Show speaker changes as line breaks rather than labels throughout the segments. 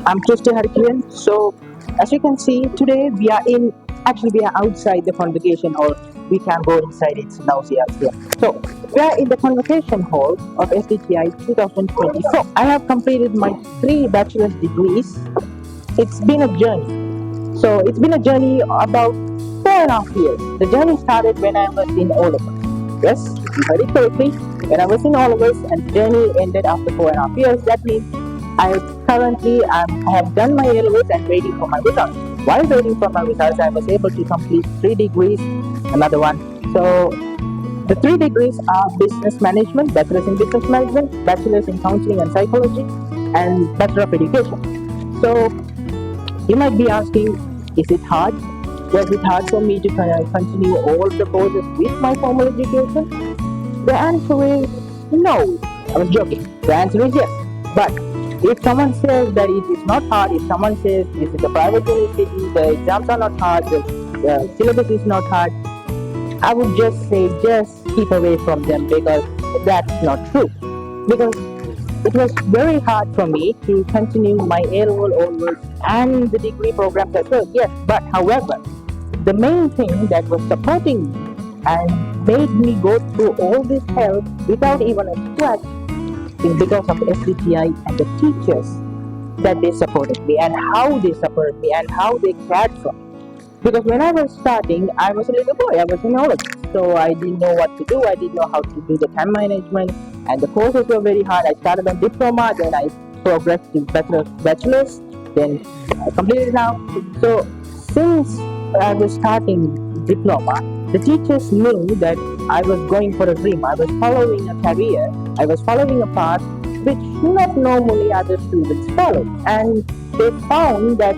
I'm Christy Harikiran. So, as you can see, today we are outside the convocation hall. We can go inside, it's noisy out here. So, we are in the convocation hall of SDTI 2024. I have completed my 3 bachelor's degrees. It's been a journey. So, it's been a journey about 4.5 years. The journey started when I was in O levels. Yes, you heard it correctly. When I was in O levels, and the journey ended after 4.5 years. That means I have done my A levels and waiting for my results. While waiting for my results, I was able to complete 3 degrees, another one. So the 3 degrees are business management, bachelor's in business management, bachelor's in counseling and psychology, and bachelor of education. So you might be asking, is it hard? Was it hard for me to continue all the courses with my formal education? The answer is no. I was joking. The answer is yes. But if someone says that it is not hard, if someone says this is a private university, the exams are not hard, the syllabus is not hard, I would just say just keep away from them, because that's not true. Because it was very hard for me to continue my A-level onwards and the degree programs as well. Yes, but however, the main thing that was supporting me and made me go through all this hell without even a scratch is because of SDTI and the teachers that they supported me, and how they supported me, and how they cared for me. Because when I was starting, I was a little boy, I was in college, so I didn't know what to do, I didn't know how to do the time management, and the courses were very hard. I started on diploma, then I progressed to bachelor's, then I completed now. So since I was starting diploma, the teachers knew that I was going for a dream, I was following a career, I was following a path which not normally other students follow. And they found that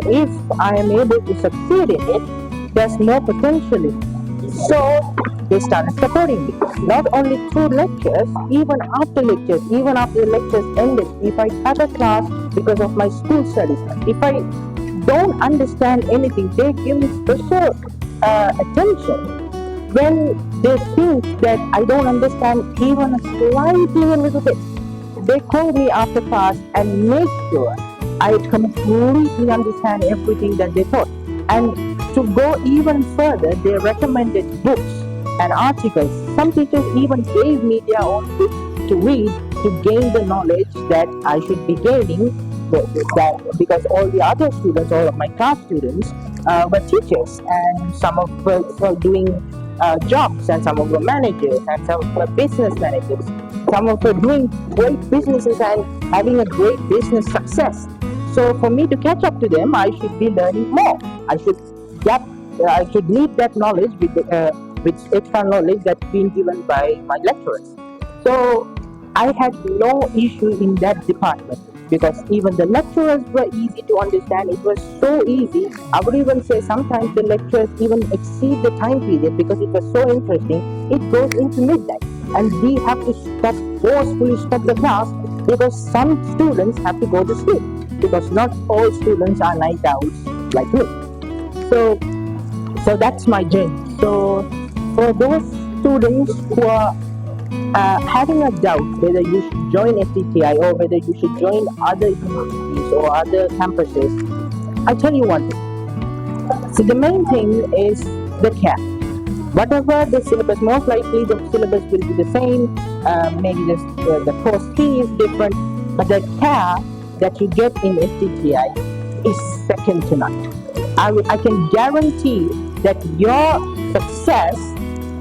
if I am able to succeed in it, there's more potential in it. So they started supporting me. Not only through lectures, even after lectures, even after the lectures ended, if I cut a class because of my school studies, if I don't understand anything, they give me special attention. When they think that I don't understand even slightly a little bit, they call me after class and make sure I completely understand everything that they taught. And to go even further, they recommended books and articles. Some teachers even gave me their own books to read to gain the knowledge that I should be gaining. Because all the other students, all of my class students, were teachers, and some of them were doing jobs, and some of them were managers, and some were business managers. Some of them were doing great businesses and having a great business success. So for me to catch up to them, I should be learning more. I should leave that knowledge with extra knowledge that's been given by my lecturers. So I had no issue in that department, because even the lecturers were easy to understand. It was so easy. I would even say sometimes the lectures even exceed the time period, because it was so interesting. It goes into midnight, and we have to forcefully stop the class, because some students have to go to sleep, because not all students are night owls like me. So that's my journey. So for those students who are having a doubt whether you should join SDTI or whether you should join other universities or other campuses, I'll tell you one thing. So the main thing is the care. Whatever the syllabus, most likely the syllabus will be the same, maybe the course fee is different, but the care that you get in SDTI is second to none. I can guarantee that your success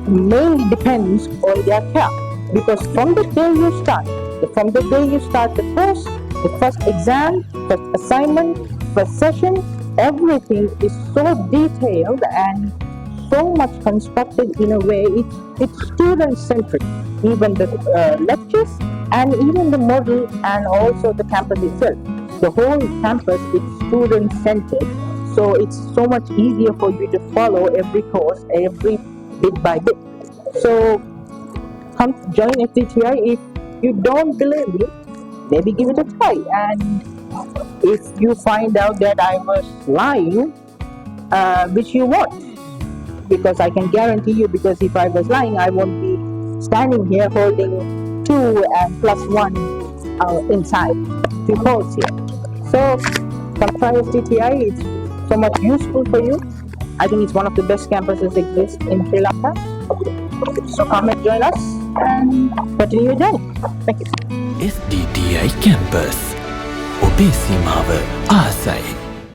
mainly depends on their care. Because from the day you start, the course, the first exam, first assignment, first session, everything is so detailed and so much constructed in a way, it's student-centric. Even the lectures, and even the model, and also the campus itself. The whole campus is student-centered, so it's so much easier for you to follow every course, every bit by bit. So come join SDTI. If you don't believe me, maybe give it a try. And if you find out that I was lying, which you won't, because I can guarantee you, because if I was lying, I won't be standing here holding 2 and +1 inside 2 holes here. So come try SDTI. It's so much useful for you. I think it's one of the best campuses exist in Sri Lanka. So come and join us and continue your journey. Thank you.
SDTI Campus. ඔබේ සීමාව ආසයි.